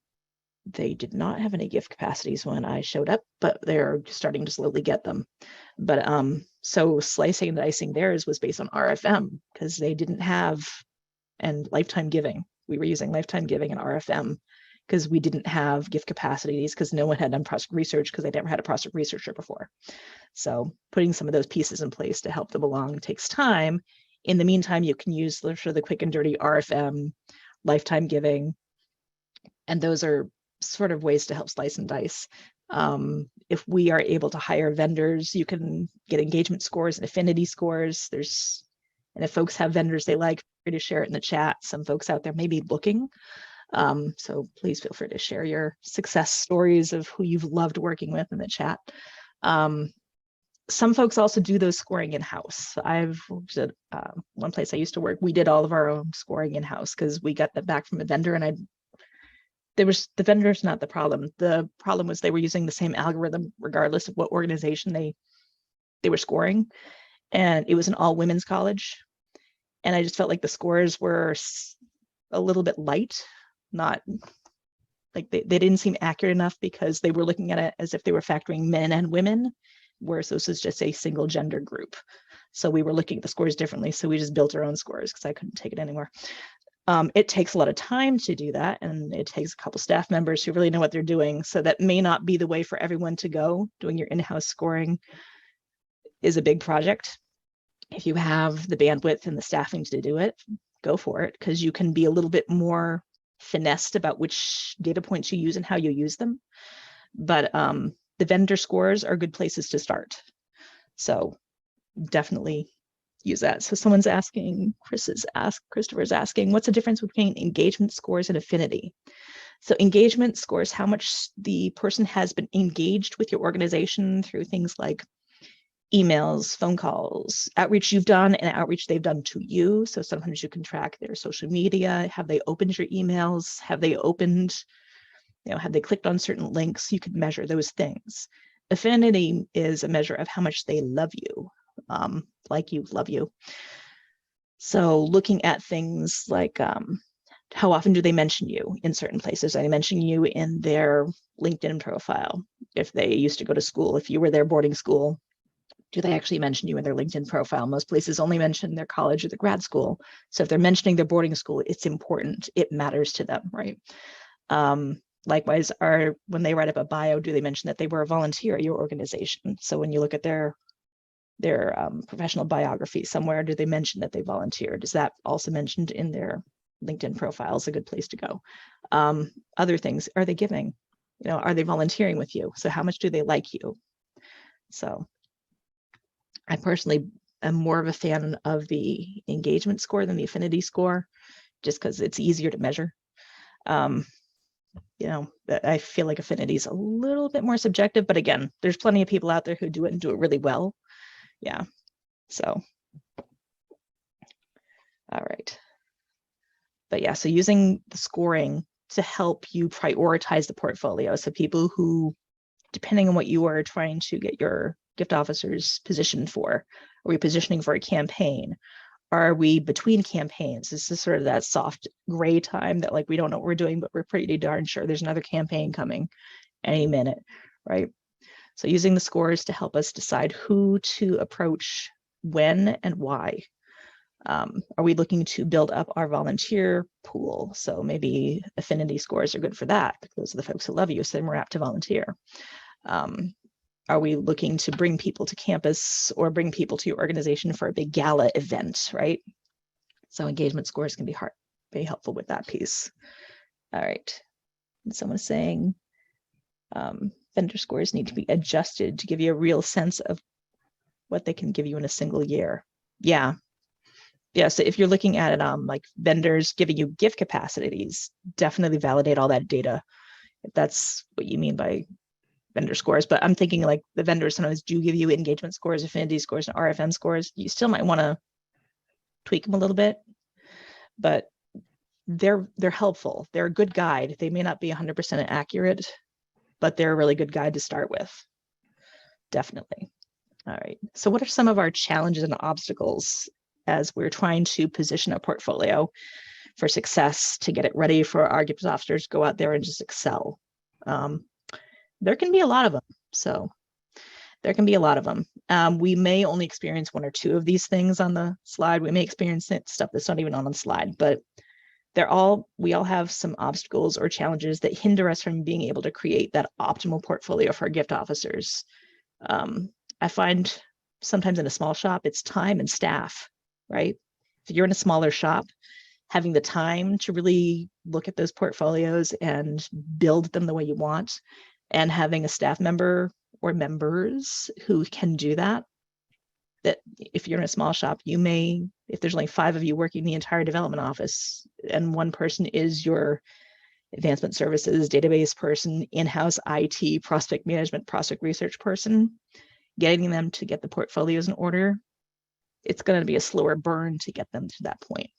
they did not have any gift capacities when I showed up, but they're starting to slowly get them. But so slicing and dicing theirs was based on RFM because they didn't have, and lifetime giving. We were using lifetime giving and RFM because we didn't have gift capacities because no one had done prospect research because they never had a prospect researcher before. So putting some of those pieces in place to help them along takes time. In the meantime, you can use the quick and dirty RFM, lifetime giving, and those are sort of ways to help slice and dice. If we are able to hire vendors, you can get engagement scores and affinity scores. And if folks have vendors they like, feel free to share it in the chat. Some folks out there may be looking. So please feel free to share your success stories of who you've loved working with in the chat. Some folks also do those scoring in-house. I've worked at one place I used to work, we did all of our own scoring in-house because we got that back from a vendor, and the vendor's not the problem. The problem was they were using the same algorithm regardless of what organization they were scoring. And it was an all women's college. And I just felt like the scores were a little bit light, not like they didn't seem accurate enough because they were looking at it as if they were factoring men and women, whereas this is just a single gender group. So we were looking at the scores differently. So we just built our own scores because I couldn't take it anymore. It takes a lot of time to do that, and it takes a couple staff members who really know what they're doing. So that may not be the way for everyone to go. Doing your in-house scoring is a big project. If you have the bandwidth and the staffing to do it, go for it, because you can be a little bit more finessed about which data points you use and how you use them. But the vendor scores are good places to start. So definitely use that. So someone's asking, Christopher's asking, what's the difference between engagement scores and affinity? So engagement scores how much the person has been engaged with your organization through things like emails, phone calls, outreach you've done, and outreach they've done to you. So sometimes you can track their social media. Have they opened your emails? Have they opened, have they clicked on certain links? You could measure those things. Affinity is a measure of how much they love you, like you, love you. So looking at things like how often do they mention you in certain places? Are they mentioning you in their LinkedIn profile? If they used to go to school, if you were their boarding school, do they actually mention you in their LinkedIn profile? Most places only mention their college or the grad school. So if they're mentioning their boarding school, it's important. It matters to them, right? Likewise, when they write up a bio, do they mention that they were a volunteer at your organization? So when you look at their professional biography somewhere, do they mention that they volunteered? Is that also mentioned in their LinkedIn profile? Is a good place to go. Other things, are they giving? Are they volunteering with you? So how much do they like you? So I personally am more of a fan of the engagement score than the affinity score, just because it's easier to measure. I feel like affinity is a little bit more subjective, but again, there's plenty of people out there who do it and do it really well. Yeah. So, all right. But yeah, so using the scoring to help you prioritize the portfolio. So people who, depending on what you are trying to get your gift officers positioned for, are we positioning for a campaign? Are we between campaigns? This is sort of that soft gray time that like we don't know what we're doing, but we're pretty darn sure there's another campaign coming any minute, right? So using the scores to help us decide who to approach when and why. Are we looking to build up our volunteer pool? So maybe affinity scores are good for that. Those are the folks who love you, so they're more apt to volunteer. Are we looking to bring people to campus or bring people to your organization for a big gala event, right? So engagement scores can be helpful with that piece. All right. And someone's saying vendor scores need to be adjusted to give you a real sense of what they can give you in a single year. Yeah. Yeah, so if you're looking at it, like vendors giving you gift capacities, definitely validate all that data, if that's what you mean by vendor scores. But I'm thinking like the vendors sometimes do give you engagement scores, affinity scores, and RFM scores. You still might want to tweak them a little bit, but they're helpful. They're a good guide. They may not be 100% accurate, but they're a really good guide to start with. Definitely. All right. So what are some of our challenges and obstacles as we're trying to position a portfolio for success, to get it ready for our gift officers to go out there and just excel? There can be a lot of them. So there can be a lot of them. We may only experience one or two of these things on the slide. We may experience stuff that's not even on the slide, but we all have some obstacles or challenges that hinder us from being able to create that optimal portfolio for our gift officers. I find sometimes in a small shop, it's time and staff, right? If you're in a smaller shop, having the time to really look at those portfolios and build them the way you want, and having a staff member or members who can do that if you're in a small shop, if there's only 5 of you working the entire development office and one person is your advancement services, database person, in-house IT, prospect management, prospect research person, getting them to get the portfolios in order, it's going to be a slower burn to get them to that point.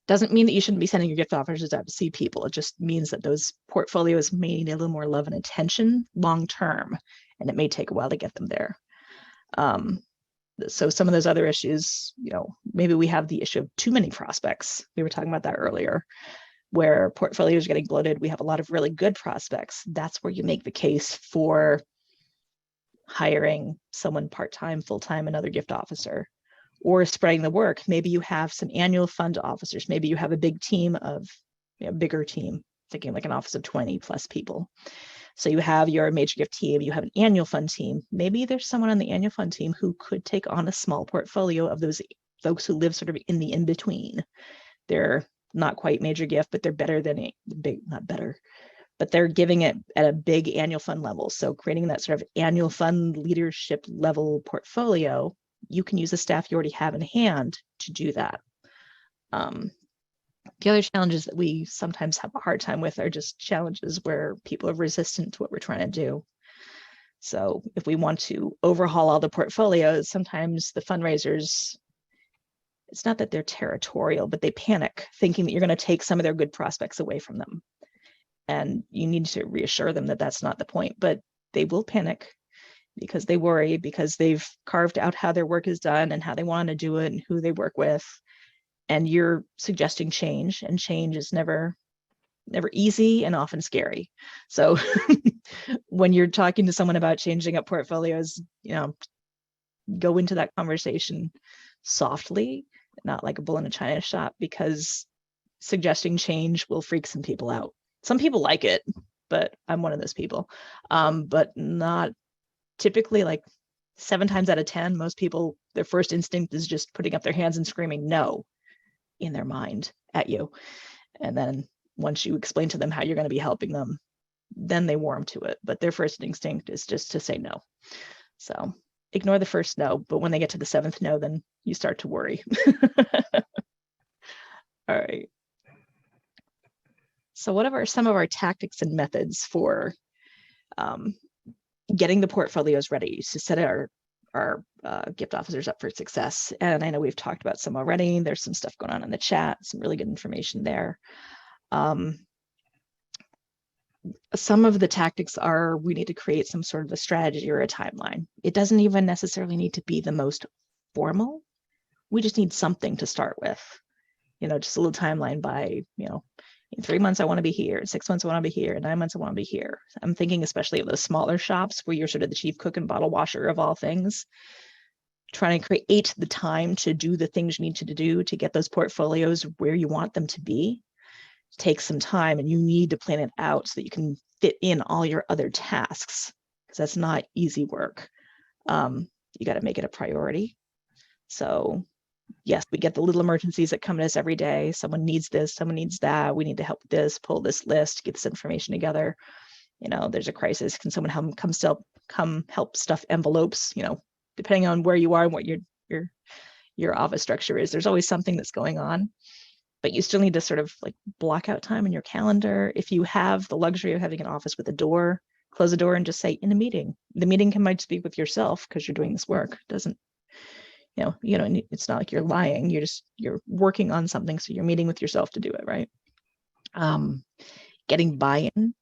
Doesn't mean that you shouldn't be sending your gift officers out to see people. It just means that those portfolios may need a little more love and attention long term, and it may take a while to get them there. So some of those other issues, maybe we have the issue of too many prospects. We were talking about that earlier, where portfolios are getting bloated. We have a lot of really good prospects. That's where you make the case for hiring someone part-time, full-time, another gift officer, or spreading the work. Maybe you have some annual fund officers. Maybe you have a big team of, bigger team, thinking like an office of 20 plus people. So you have your major gift team, you have an annual fund team. Maybe there's someone on the annual fund team who could take on a small portfolio of those folks who live sort of in the in-between. They're not quite major gift, but they're better than a big, not better, but they're giving it at a big annual fund level. So creating that sort of annual fund leadership level portfolio, you can use the staff you already have in hand to do that. The other challenges that we sometimes have a hard time with are just challenges where people are resistant to what we're trying to do. So if we want to overhaul all the portfolios, sometimes the fundraisers, it's not that they're territorial, but they panic thinking that you're going to take some of their good prospects away from them. And you need to reassure them that that's not the point, but they will panic because they worry, because they've carved out how their work is done and how they want to do it and who they work with. And you're suggesting change, and change is never easy and often scary. So when you're talking to someone about changing up portfolios, go into that conversation softly, not like a bull in a china shop, because suggesting change will freak some people out. Some people like it, but I'm one of those people. But not typically, like 7 times out of 10, most people, their first instinct is just putting up their hands and screaming no in their mind at you. And then once you explain to them how you're going to be helping them, then they warm to it. But their first instinct is just to say no. So ignore the first no, but when they get to the 7th no, then you start to worry. All right. So what are some of our tactics and methods for getting the portfolios ready to set our gift officers up for success? And I know we've talked about some already. There's some stuff going on in the chat, some really good information there. Some of the tactics are, we need to create some sort of a strategy or a timeline. It doesn't even necessarily need to be the most formal. We just need something to start with, just a little timeline by, in 3 months, I want to be here. In 6 months, I want to be here. In 9 months, I want to be here. I'm thinking especially of those smaller shops where you're sort of the chief cook and bottle washer of all things. Trying to create the time to do the things you need to do to get those portfolios where you want them to be takes some time, and you need to plan it out so that you can fit in all your other tasks, because that's not easy work. You got to make it a priority. So yes, we get the little emergencies that come to us every day. Someone needs this, someone needs that. We need to help with this, pull this list, get this information together. There's a crisis. Can someone come help stuff envelopes? Depending on where you are and what your office structure is, there's always something that's going on. But you still need to sort of like block out time in your calendar. If you have the luxury of having an office with a door, close the door and just say in a meeting. The meeting might speak with yourself because you're doing this work. It doesn't, it's not like you're lying. You're working on something. So you're meeting with yourself to do it, right? Getting buy-in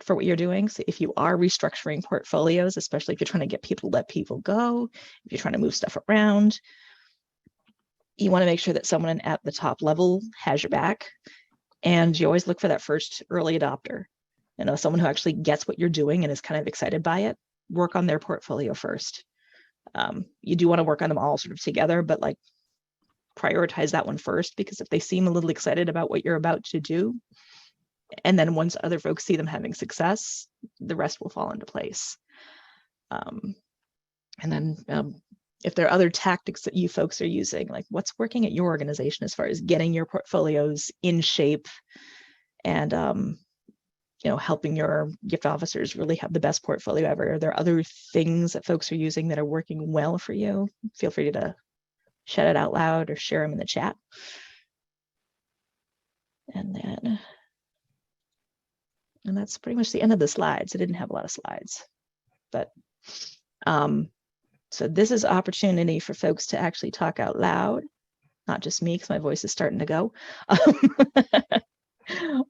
for what you're doing. So if you are restructuring portfolios, especially if you're trying to get people to let people go, if you're trying to move stuff around, you want to make sure that someone at the top level has your back. And you always look for that first early adopter, someone who actually gets what you're doing and is kind of excited by it. Work on their portfolio first. You do want to work on them all sort of together, but like prioritize that one first, because if they seem a little excited about what you're about to do, and then once other folks see them having success, the rest will fall into place. And then if there are other tactics that you folks are using, like what's working at your organization as far as getting your portfolios in shape and helping your gift officers really have the best portfolio ever. Are there other things that folks are using that are working well for you? Feel free to shout it out loud or share them in the chat. And that's pretty much the end of the slides. I didn't have a lot of slides, but so this is opportunity for folks to actually talk out loud, not just me, because my voice is starting to go.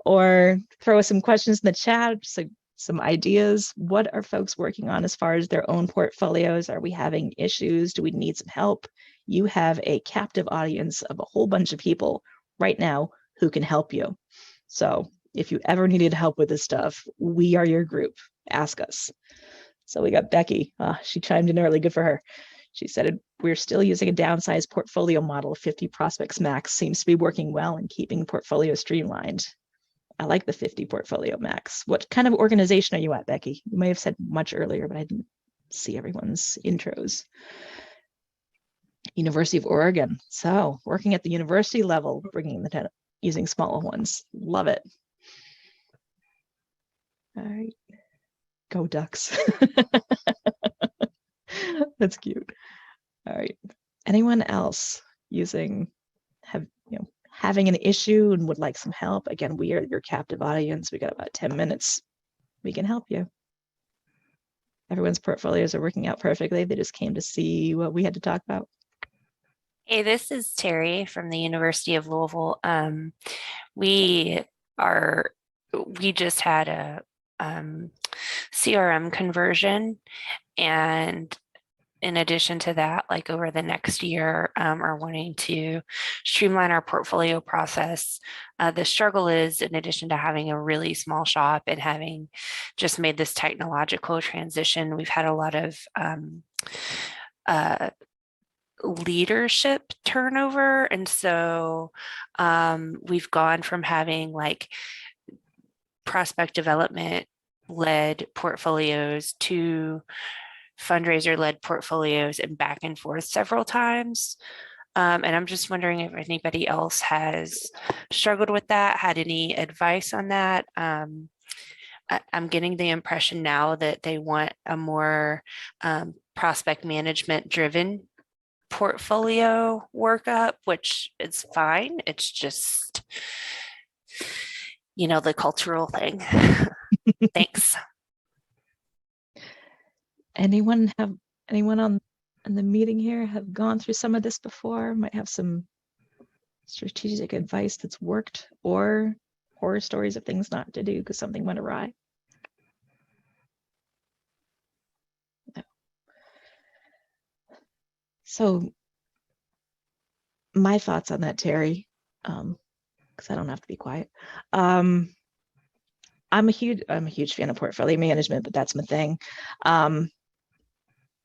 Or throw us some questions in the chat, so some ideas. What are folks working on as far as their own portfolios? Are we having issues? Do we need some help? You have a captive audience of a whole bunch of people right now who can help you. So if you ever needed help with this stuff, we are your group. Ask us. So we got Becky. She chimed in early. Good for her. She said, we're still using a downsized portfolio model of 50 prospects max. Seems to be working well and keeping portfolio streamlined. I like the 50 portfolio max. What kind of organization are you at, Becky? You may have said much earlier, but I didn't see everyone's intros. University of Oregon. So working at the university level, bringing the tenant, using smaller ones. Love it. All right. Go Ducks. That's cute. All right. Anyone else having an issue and would like some help? Again, we are your captive audience. We got about 10 minutes. We can help you. Everyone's portfolios are working out perfectly. They just came to see what we had to talk about. Hey, this is Terry from the University of Louisville. We just had a CRM conversion, and in addition to that, like over the next year, are wanting to streamline our portfolio process. The struggle is, in addition to having a really small shop and having just made this technological transition, we've had a lot of leadership turnover. And so we've gone from having like prospect development led portfolios to fundraiser led portfolios and back and forth several times. And I'm just wondering if anybody else has struggled with that, had any advice on that. I'm getting the impression now that they want a more prospect management driven portfolio workup, which is fine. It's just, the cultural thing. Thanks. Anyone on the meeting here have gone through some of this before? Might have some strategic advice that's worked, or horror stories of things not to do because something went awry. No. So my thoughts on that, Terry, because I don't have to be quiet. I'm a huge fan of portfolio management, but that's my thing.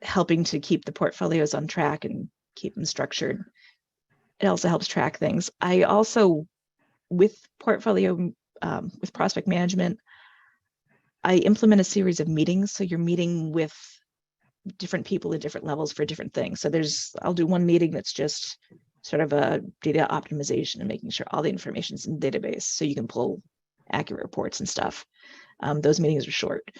Helping to keep the portfolios on track and keep them structured. It also helps track things. I also, with portfolio, with prospect management, I implement a series of meetings. So you're meeting with different people at different levels for different things. So I'll do one meeting that's just sort of a data optimization and making sure all the information's in the database so you can pull accurate reports and stuff. Those meetings are short.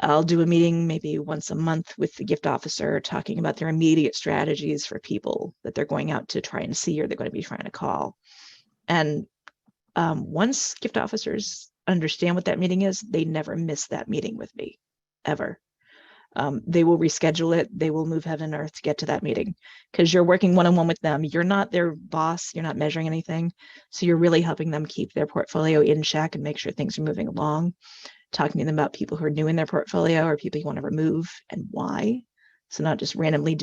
I'll do a meeting maybe once a month with the gift officer talking about their immediate strategies for people that they're going out to try and see or they're going to be trying to call. And once gift officers understand what that meeting is, they never miss that meeting with me, ever. They will reschedule it. They will move heaven and earth to get to that meeting because you're working one-on-one with them. You're not their boss. You're not measuring anything. So you're really helping them keep their portfolio in check and make sure things are moving along. Talking to them about people who are new in their portfolio or people you want to remove and why. So not just randomly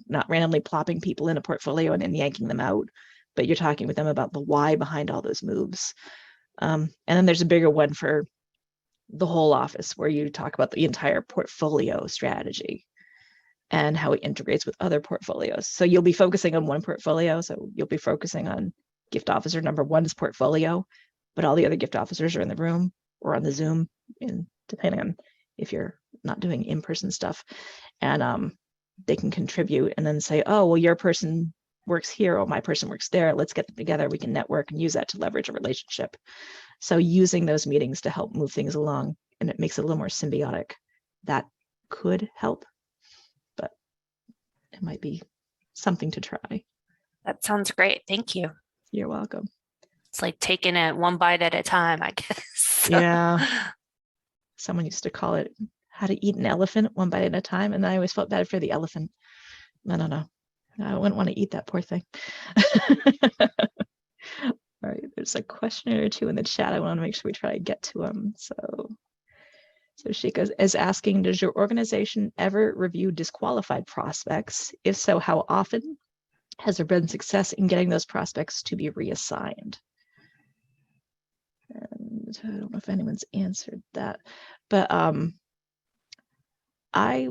not randomly plopping people in a portfolio and then yanking them out, but you're talking with them about the why behind all those moves. And then there's a bigger one for the whole office where you talk about the entire portfolio strategy and how it integrates with other portfolios. So you'll be focusing on one portfolio. So you'll be focusing on gift officer number one's portfolio, but all the other gift officers are in the room or on the Zoom, and depending on if you're not doing in-person stuff. And they can contribute and then say, oh, well, your person works here or my person works there. Let's get them together. We can network and use that to leverage a relationship. So using those meetings to help move things along, and it makes it a little more symbiotic. That could help, but it might be something to try. That sounds great. Thank you. You're welcome. It's like taking it one bite at a time, I guess. Yeah. Someone used to call it how to eat an elephant one bite at a time. And I always felt bad for the elephant. I don't know. I wouldn't want to eat that poor thing. All right, there's a question or two in the chat. I want to make sure we try to get to them. So Shika is asking, does your organization ever review disqualified prospects? If so, how often? Has there been success in getting those prospects to be reassigned? And I don't know if anyone's answered that, but I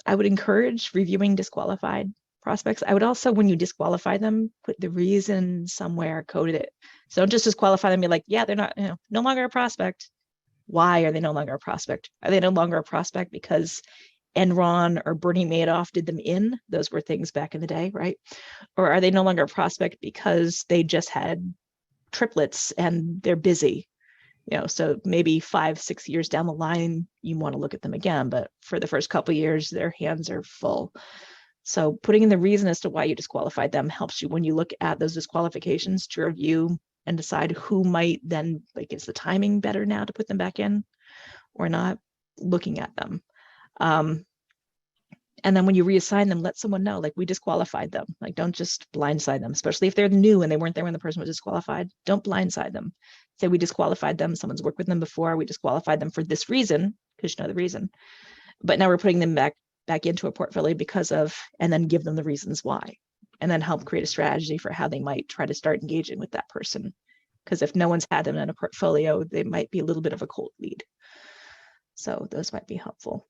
would encourage reviewing disqualified prospects. I would also, when you disqualify them, put the reason somewhere, coded it. So don't just disqualify them, be like, yeah, they're not, no longer a prospect. Why are they no longer a prospect? Are they no longer a prospect because Enron or Bernie Madoff did them in? Those were things back in the day, right? Or are they no longer a prospect because they just had triplets and they're busy? So maybe 5-6 years down the line, you want to look at them again, but for the first couple of years, their hands are full. So putting in the reason as to why you disqualified them helps you when you look at those disqualifications to review and decide who might then, like, is the timing better now to put them back in or not? Looking at them. And then when you reassign them, let someone know, like, we disqualified them. Like, don't just blindside them, especially if they're new and they weren't there when the person was disqualified. Don't blindside them. Say, we disqualified them. Someone's worked with them before. We disqualified them for this reason, because you know the reason. But now we're putting them back into a portfolio because of, and then give them the reasons why. And then help create a strategy for how they might try to start engaging with that person. Because if no one's had them in a portfolio, they might be a little bit of a cold lead. So those might be helpful.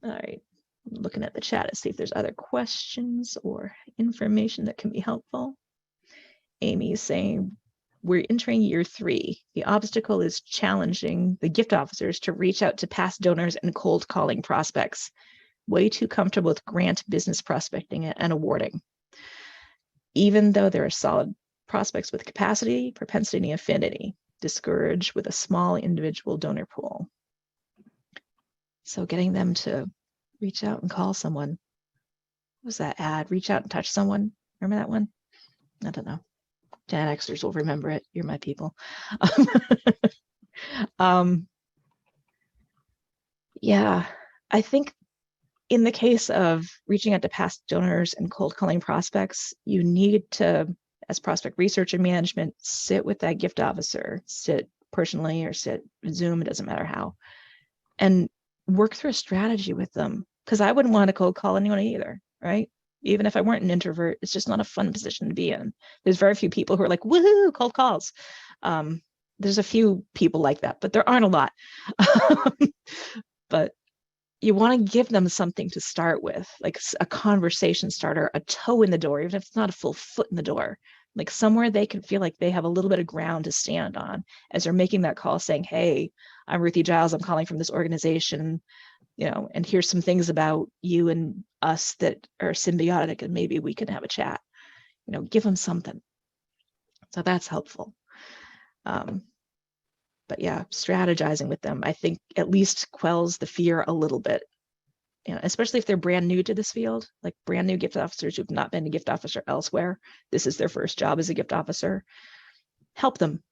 All right. I'm looking at the chat to see if there's other questions or information that can be helpful. Amy is saying, we're entering year 3. The obstacle is challenging the gift officers to reach out to past donors and cold calling prospects. Way too comfortable with grant business prospecting and awarding. Even though there are solid prospects with capacity, propensity, and affinity, discouraged with a small individual donor pool. So getting them to reach out and call someone. What was that ad? Reach out and touch someone. Remember that one? I don't know. Gen Xers will remember it. You're my people. Yeah, I think in the case of reaching out to past donors and cold calling prospects, you need to, as prospect research and management, sit with that gift officer, sit personally or sit Zoom, it doesn't matter how, and work through a strategy with them. Because I wouldn't want to cold call anyone either, right? Even if I weren't an introvert, it's just not a fun position to be in. There's very few people who are like, woohoo, cold calls. There's a few people like that, but there aren't a lot. But you want to give them something to start with, like a conversation starter, a toe in the door, even if it's not a full foot in the door, like somewhere they can feel like they have a little bit of ground to stand on as they're making that call saying, hey, I'm Ruthie Giles, I'm calling from this organization, and here's some things about you and us that are symbiotic and maybe we can have a chat, give them something. So that's helpful. But yeah, strategizing with them, I think at least quells the fear a little bit, especially if they're brand new to this field, like brand new gift officers who've not been a gift officer elsewhere. This is their first job as a gift officer. Help them.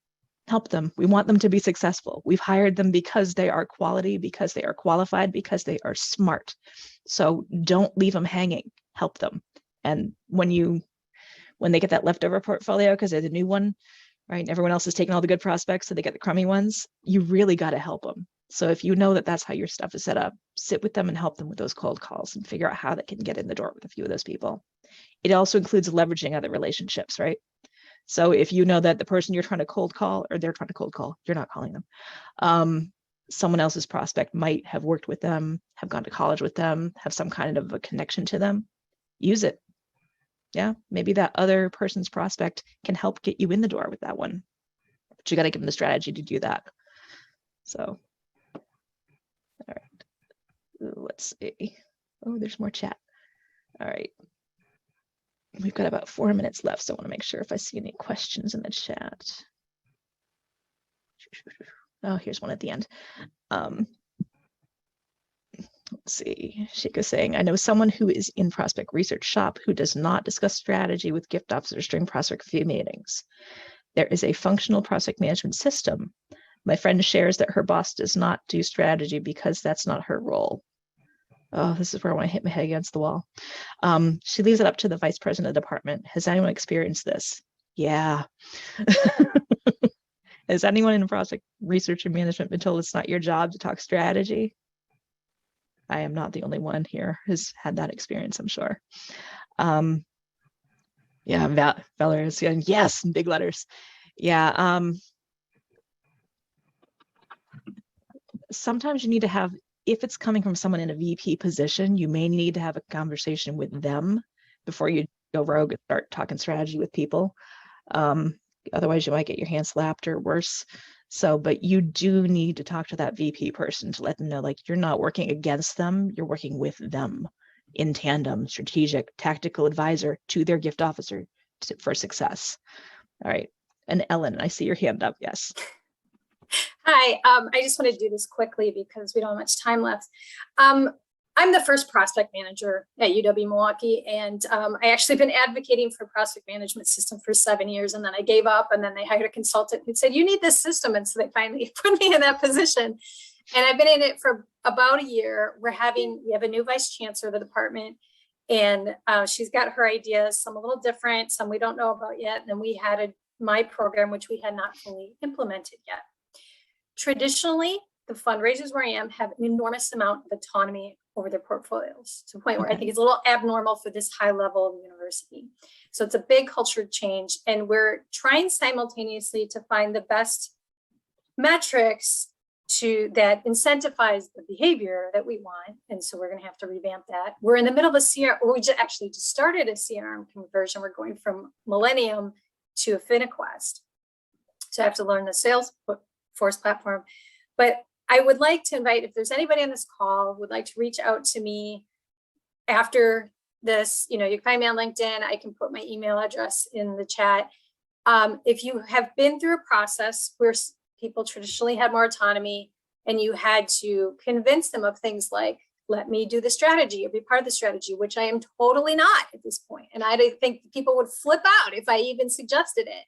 We want them to be successful. We've hired them because they are quality, because they are qualified, because they are smart. So don't leave them hanging. Help them. And when they get that leftover portfolio because they're the new one, right? And everyone else is taking all the good prospects, so they get the crummy ones. You really got to help them. So if you know that that's how your stuff is set up, sit with them and help them with those cold calls and figure out how they can get in the door with a few of those people. It also includes leveraging other relationships, right? So if you know that the person you're trying to cold call, or they're trying to cold call, you're not calling them, someone else's prospect might have worked with them, have gone to college with them, have some kind of a connection to them, use it. Yeah, maybe that other person's prospect can help get you in the door with that one. But you got to give them the strategy to do that. So, all right. Let's see. Oh, there's more chat. All right. We've got about 4 minutes left, so I want to make sure if I see any questions in the chat. Oh, here's one at the end. Let's see. Sheikah's saying, I know someone who is in prospect research shop who does not discuss strategy with gift officers during prospect review meetings. There is a functional prospect management system. My friend shares that her boss does not do strategy because that's not her role. Oh, this is where I want to hit my head against the wall. She leaves it up to the vice president of the department. Has anyone experienced this? Yeah. Has anyone in prospect research and management been told it's not your job to talk strategy? I am not the only one here who's had that experience, I'm sure. Yeah, Valerie is saying yes in big letters. Yeah. Sometimes you need to have, if it's coming from someone in a VP position, you may need to have a conversation with them before you go rogue and start talking strategy with people. Otherwise, you might get your hand slapped or worse. So, but you do need to talk to that VP person to let them know, like, you're not working against them, you're working with them in tandem, strategic, tactical advisor to their gift officer for success. All right. And Ellen, I see your hand up. Yes. Hi, I just want to do this quickly because we don't have much time left. I'm the first prospect manager at UW Milwaukee, and I actually been advocating for prospect management system for 7 years, and then I gave up, and then they hired a consultant who said, you need this system, and so they finally put me in that position. And I've been in it for about a year. We have a new vice chancellor of the department, and she's got her ideas, some a little different, some we don't know about yet. And then we had my program, which we had not fully implemented yet. Traditionally, the fundraisers where I am have an enormous amount of autonomy over their portfolios to the point where I think it's a little abnormal for this high level of university. So it's a big culture change, and we're trying simultaneously to find the best metrics that incentivize the behavior that we want. And so we're going to have to revamp that. We're in the middle of a CRM, or we actually just started a CRM conversion. We're going from Millennium to AffiniQuest. So I have to learn the Salesforce platform. But I would like to invite, if there's anybody on this call would like to reach out to me after this, you can find me on LinkedIn. I can put my email address in the chat. If you have been through a process where people traditionally had more autonomy and you had to convince them of things like, let me do the strategy or be part of the strategy, which I am totally not at this point. And I think people would flip out if I even suggested it.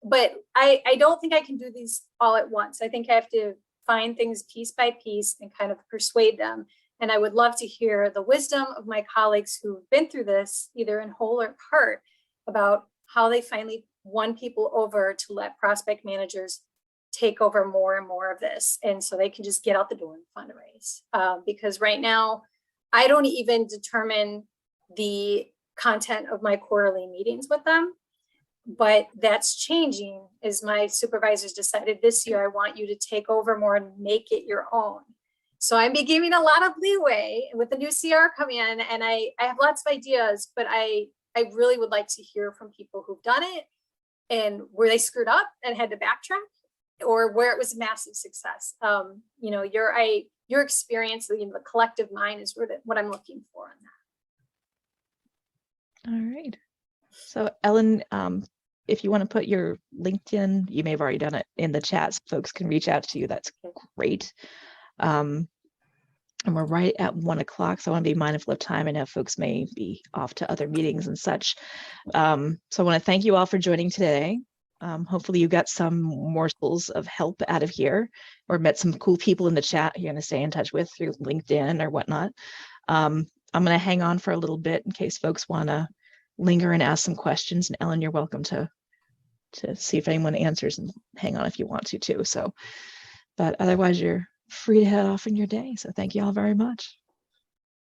But I don't think I can do these all at once. I think I have to find things piece by piece and kind of persuade them. And I would love to hear the wisdom of my colleagues who've been through this, either in whole or part, about how they finally won people over to let prospect managers take over more and more of this. And so they can just get out the door and fundraise. Because right now, I don't even determine the content of my quarterly meetings with them. But that's changing as my supervisors decided this year, I want you to take over more and make it your own. So I'm giving a lot of leeway with the new CR coming in, and I have lots of ideas, but I really would like to hear from people who've done it and where they screwed up and had to backtrack, or where it was a massive success. Your experience, the collective mind is what I'm looking for on that. All right. So Ellen, if you want to put your LinkedIn, you may have already done it in the chat, so folks can reach out to you. That's great. And we're right at 1 o'clock, so I want to be mindful of time. I know folks may be off to other meetings and such. So I want to thank you all for joining today. Hopefully you got some morsels of help out of here, or met some cool people in the chat you're going to stay in touch with through LinkedIn or whatnot. I'm going to hang on for a little bit in case folks want to linger and ask some questions. And Ellen, you're welcome to see if anyone answers, and hang on if you want to too. So, but otherwise you're free to head off in your day. So thank you all very much.